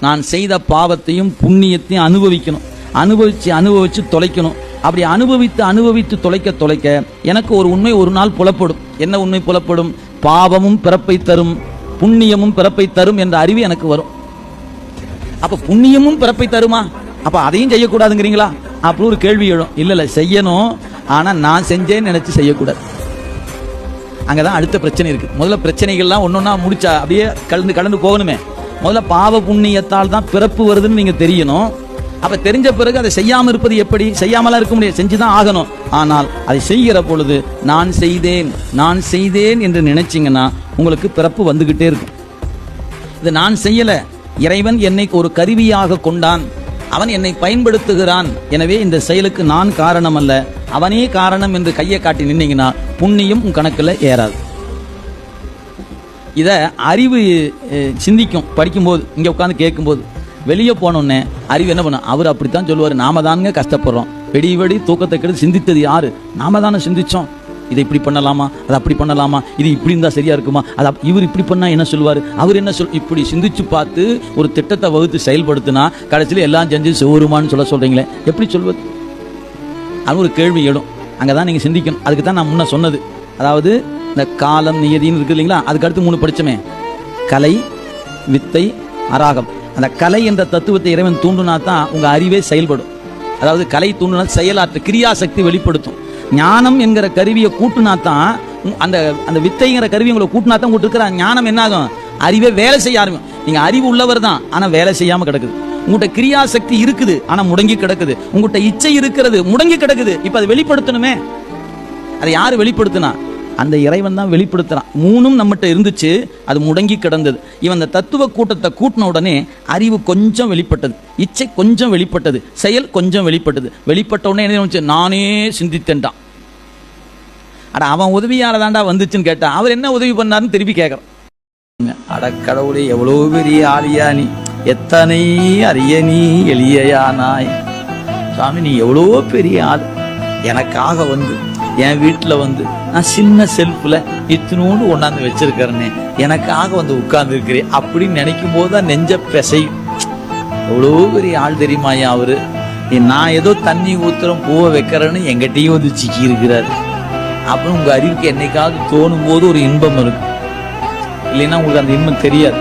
நான் செய்த பாவத்தையும் புண்ணியத்தையும் அனுபவிச்சு தொலைக்கணும். அப்படி அனுபவித்து தொலைக்க எனக்கு ஒரு உண்மை ஒரு நாள் புலப்படும். என்ன உண்மை புலப்படும்? பாவமும் பிறப்பை தரும், புண்ணியமும் பிறப்பை தரும் என்ற அறிவு எனக்கு வரும். அப்ப புண்ணியமும் பிறப்பை தருமா? அப்ப அதையும் செய்யக்கூடாதுங்கிறீங்களா? அப்படி ஒரு கேள்வி எழும். இல்ல செய்யணும், ஆனா நான் செஞ்சேன்னு நினைச்சு செய்யக்கூடாது. அங்கதான் அடுத்த பிரச்சனை இருக்கு. முதல்ல பிரச்சனைகள்லாம் ஒன்னொன்னா முடிச்சா அப்படியே கலந்து போகணுமே. முதல்ல பாவ புண்ணியத்தால் தான் பிறப்பு வருதுன்னு நீங்க தெரியணும். அப்ப தெரிஞ்ச பிறகு அதை செய்யாம இருப்பது எப்படி? செய்யாமலாம் இருக்க முடியாது, செஞ்சுதான் ஆகணும். ஆனால் அதை செய்கிற பொழுது நான் செய்தேன் என்று நினைச்சீங்கன்னா உங்களுக்கு பிறப்பு வந்துகிட்டே இருக்கும். இது நான் செய்யல, இறைவன் என்னை ஒரு கருவியாக கொண்டான், அவன் என்னை பயன்படுத்துகிறான், எனவே இந்த செயலுக்கு நான் காரணம் அல்ல, அவனே காரணம் என்று கையை காட்டி நின்னீங்கன்னா புண்ணியம் உன் கணக்குல ஏறாது. இத அறிவு சிந்திக்கும். படிக்கும்போது இங்க உட்காந்து கேட்கும்போது வெளியே போனோன்னே அறிவு என்ன பண்ண? அவர் அப்படித்தான் சொல்லுவார், நாம தானுங்க கஷ்டப்படுறோம், வெடி தூக்கத்தை கெடுத்து சிந்தித்தது யாரு? நாம தானே சிந்திச்சோம். இதை இப்படி பண்ணலாமா, அதை அப்படி பண்ணலாமா, இது இப்படி இருந்தா சரியா இருக்குமா, அது இவர் இப்படி பண்ணா என்ன சொல்லுவாரு, அவர் என்ன இப்படி சிந்திச்சு பார்த்து ஒரு திட்டத்தை வகுத்து செயல்படுத்தினா கடைசியில் எல்லாம் செஞ்சு சோறுமான்னு சொல்றீங்களே, எப்படி சொல்வது? அது ஒரு கேள்வி எழும். அங்கதான் நீங்க சிந்திக்கணும். அதுக்கு தான் நான் முன்ன சொன்னது. அதாவது இந்த காலம் நியதின்னு இருக்கு இல்லைங்களா, அதுக்கு அடுத்து 3 படிச்சோமே, கலை, வித்தை, அராகம். அந்த கலை என்ற தத்துவத்தை இறைவன் தூண்டுனா தான் உங்க அறிவே செயல்படும். அதாவது கலை தூண்டுனா செயலாற்று கிரியாசக்தி வெளிப்படுத்தும். ஞானம் என்கிற கருவியை கூட்டுனா தான் அந்த வித்தைங்கிற கருவி உங்களை கூட்டினா தான் கூட்டு இருக்கிற ஞானம் என்ன ஆகும்? அறிவே வேலை செய்ய ஆரம்பிக்கும். நீங்க அறிவு உள்ளவர் தான், ஆனா வேலை செய்யாம கிடக்குது. உங்கள்கிட்ட கிரியாசக்தி இருக்குது, ஆனா முடங்கி கிடக்குது. உங்கள்கிட்ட இச்சை இருக்கிறது, முடங்கி கிடக்குது. இப்ப அதை வெளிப்படுத்தணுமே. அதை யாரு வெளிப்படுத்தினா? அந்த இறைவன் தான் வெளிப்படுத்துறான். 3ம் நம்மகிட்ட இருந்துச்சு, அது முடங்கி கிடந்தது. இவன் அந்த தத்துவ கூட்டத்தை கூட்டின உடனே அறிவு கொஞ்சம் வெளிப்பட்டது, இச்சை கொஞ்சம் வெளிப்பட்டது, செயல் கொஞ்சம் வெளிப்பட்ட உடனே என்ன, நானே சிந்தித்தேன்டான். அட அவன் உதவியால தாண்டா வந்துச்சுன்னு கேட்டா அவர் என்ன உதவி பண்ணாருன்னு திருப்பி கேட்கறான். அடக்கடவுளே, எவ்வளவு பெரிய ஆளியா நீ, எத்தனை அரிய நீ எளியானாய் சாமி, நீ எவ்வளோ பெரிய ஆள். எனக்காக வந்து என் வீட்டில் வந்து நான் சின்ன செல்ஃபில் இத்தினோடு கொண்டாந்து வச்சிருக்கிறேன்னு எனக்காக வந்து உட்கார்ந்து இருக்கிறேன் அப்படின்னு நினைக்கும் போது தான் நெஞ்ச பெசையும். எவ்வளோ பெரிய ஆள் தெரியுமாயா அவரு. நான் ஏதோ தண்ணி ஊத்துறோம் பூவை வைக்கிறேன்னு எங்கிட்டையும் வந்து சிக்கி இருக்கிறாரு. அப்புறம் உங்க அறிவுக்கு என்னைக்காவது தோணும் போது ஒரு இன்பம் இருக்கும், இல்லைன்னா உங்களுக்கு அந்த இன்பம் தெரியாது.